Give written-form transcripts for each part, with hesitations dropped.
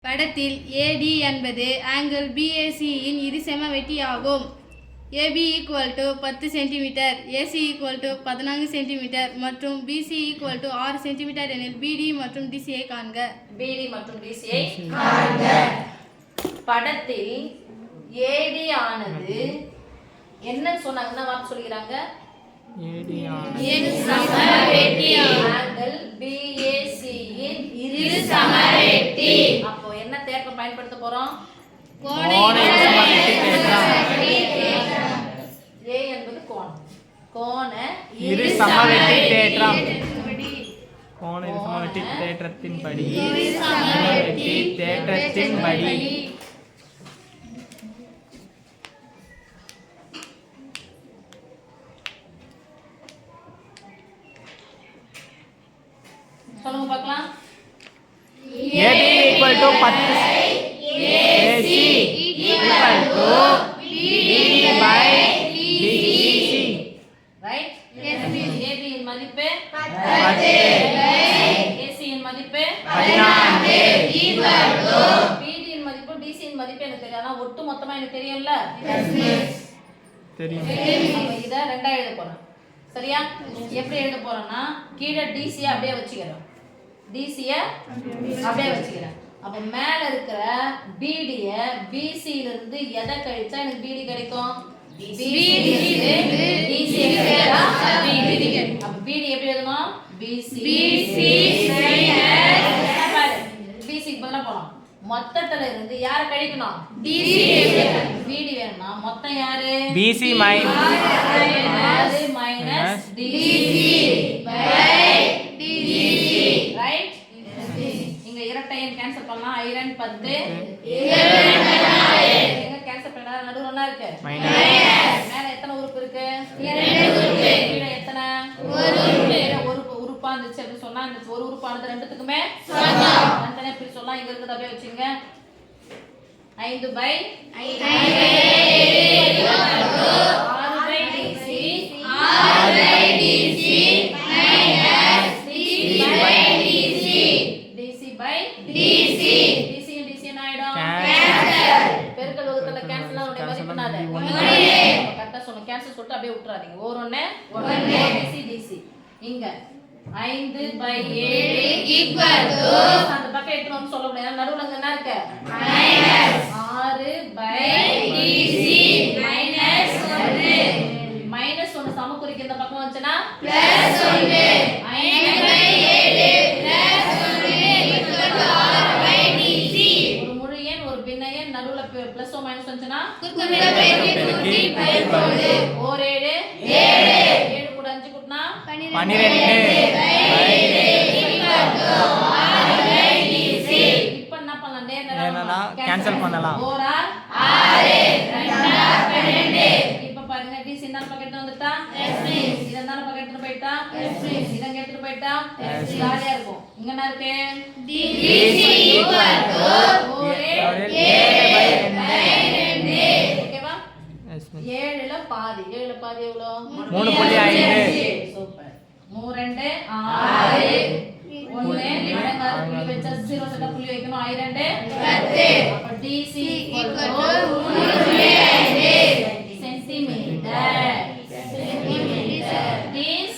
படத்தில் AD என்பது angle BAC இன் இருசம வெட்டியாகும். AB = 10 cm, AC = 14 cm மற்றும் BC = 6 cm எனில் BD மற்றும் DC ஐ காண்க. BD மற்றும் DC ஐ காண்க. படத்தில் AD ஆனது என்ன சொன்னாங்கன்னா வார்த்தை சொல்லிக்கிறாங்க. AD சம வெட்டியாகும். ஆங்கிள் BAC இன் இருசம வெட்டி. அப்போ என்ன தேற்றம் பயன்படுத்த போறோம்? கோண A என்பது கோணம். கோண இருசமவெட்டி தேற்றம். கோண இருசமவெட்டி தேற்றத்தின்படி இருசமவெட்டி தேற்றத்தின்படி சொல்லுங்க பார்க்கலாம். AD = 10 AC = BD/DC. Right? AB இன் மதிப்பு 10 AC இன் மதிப்பு 14 BD இன் மதிப்பு DC இன் மதிப்பு எனக்கு தெரியும். ஆனா ஒட்டு மொத்தமா எனக்கு தெரியும்ல. தெரியும். அப்ப இத ரெண்டா எழுத போறோம். சரியா? எப்படி எழுத போறோம்னா கீழே DC ய அப்படியே வச்சுக்கிறோம். DC ய அப்படியே வச்சுக்கிறேன். அப்ப மேல இருக்கிற BD ய BC ல இருந்து எதை கழிச்சா எனக்கு BD கிடைக்கும்? BD இருந்து DC கழிச்சா BD கிடைக்கும். அப்ப BD எப்படி எழுதணும்? BC BC க்கு பதிலா போறோம். மொத்தத்துல இருந்து யாரை கழிக்கணும்? DC. BD வேணும்னா மொத்தம் யாரு? BC - அது minus DC by DC. Right? இங்க இரட்டை எண் கேன்சல் பண்ணலாம். ஐரன் 10 எங்க கேன்சல் பண்ணா நடுவுல என்ன இருக்கு? மேல எத்தனை உறுப்பு இருக்கு? 2 உறுப்பு. கீழே எத்தனை? ஒரு உறுப்பா இருந்துச்சு அப்படி சொன்னா அந்த ஒரு உறுப்பானது ரெண்டுத்துக்குமே சமம். தனித்தனியா இப்படி சொல்லலாம். இங்க இருக்கிறத அப்படியே வச்சுங்க. 5 by பெருக்கல் வகுத்தல கேன்சல் ஆன மதிப்பு என்னது? 1. கரெக்ட்டா சொன்ன. கேன்சல் சொல்லிட்டு அப்படியே விட்டுறாதீங்க. 1 1 DC. இங்க 5 by 7 அந்த பக்கம் எடுத்து வந்து சொல்ல முடியாது. நடுவுல அங்க என்ன இருக்கு? 6 by DC -1 சமக்குறிக்கு இந்த பக்கம் வந்துச்சுனா +1. 5 by 7 6 by DC. ஒரு முழு எண் ஒரு பின்ன எண் நடுவுல பிளஸ் ஓ மைனஸ் வந்துச்சுனா பெருக்கி பெருக்கோடு. ஓர் 7 7 கூட 5 கூட்டினா 12 இப்ப என்ன பண்ணலாம்? என்னன்னா கேன்சல் பண்ணலாம். ஓர் 6 2 12. இப்ப பாருங்க DC இந்த பக்கம் வந்துட்டா இத இந்த பக்கம் எடுத்து போய்ட்டா இத இங்க எடுத்து போய்ட்டா ஜாலியா இருக்கும். இங்க என்ன இருக்கு? DC ஓகேவா? 7 ல பாதி. 7 ல பாதி எவ்வளவு? 3.5. சூப்பர். 3 2 6 1 மடங்கார புள்ளி வச்சா 0 செட்டா புள்ளி வைக்கணும். 2 10. அப்ப DC = 3.5 சென்டிமீட்டர். DC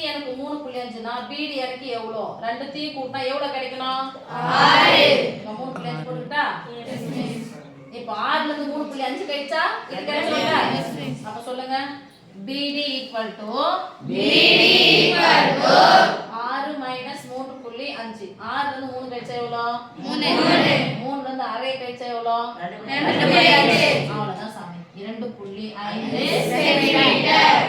எனக்கு 3.5 னா BD எனக்கு எவ்வளவு? ரெண்டுத்தையும் கூட்டினா எவ்வளவு கிடைக்கணும்? 6. 3.5 போட்டுட்டா இப்போ 6 ல இருந்து 3.5 கழிச்சா இது கிடைக்கும்ல. அப்ப சொல்லுங்க. BD = 6 - 3.5. 6 ல இருந்து 3 கழிச்சா எவ்வளவு? 3 ல இருந்து அரை கழிச்சா எவ்வளவு? 2.5. அவ்வளவுதான் சாமி. 2.5 சென்டிமீட்டர்.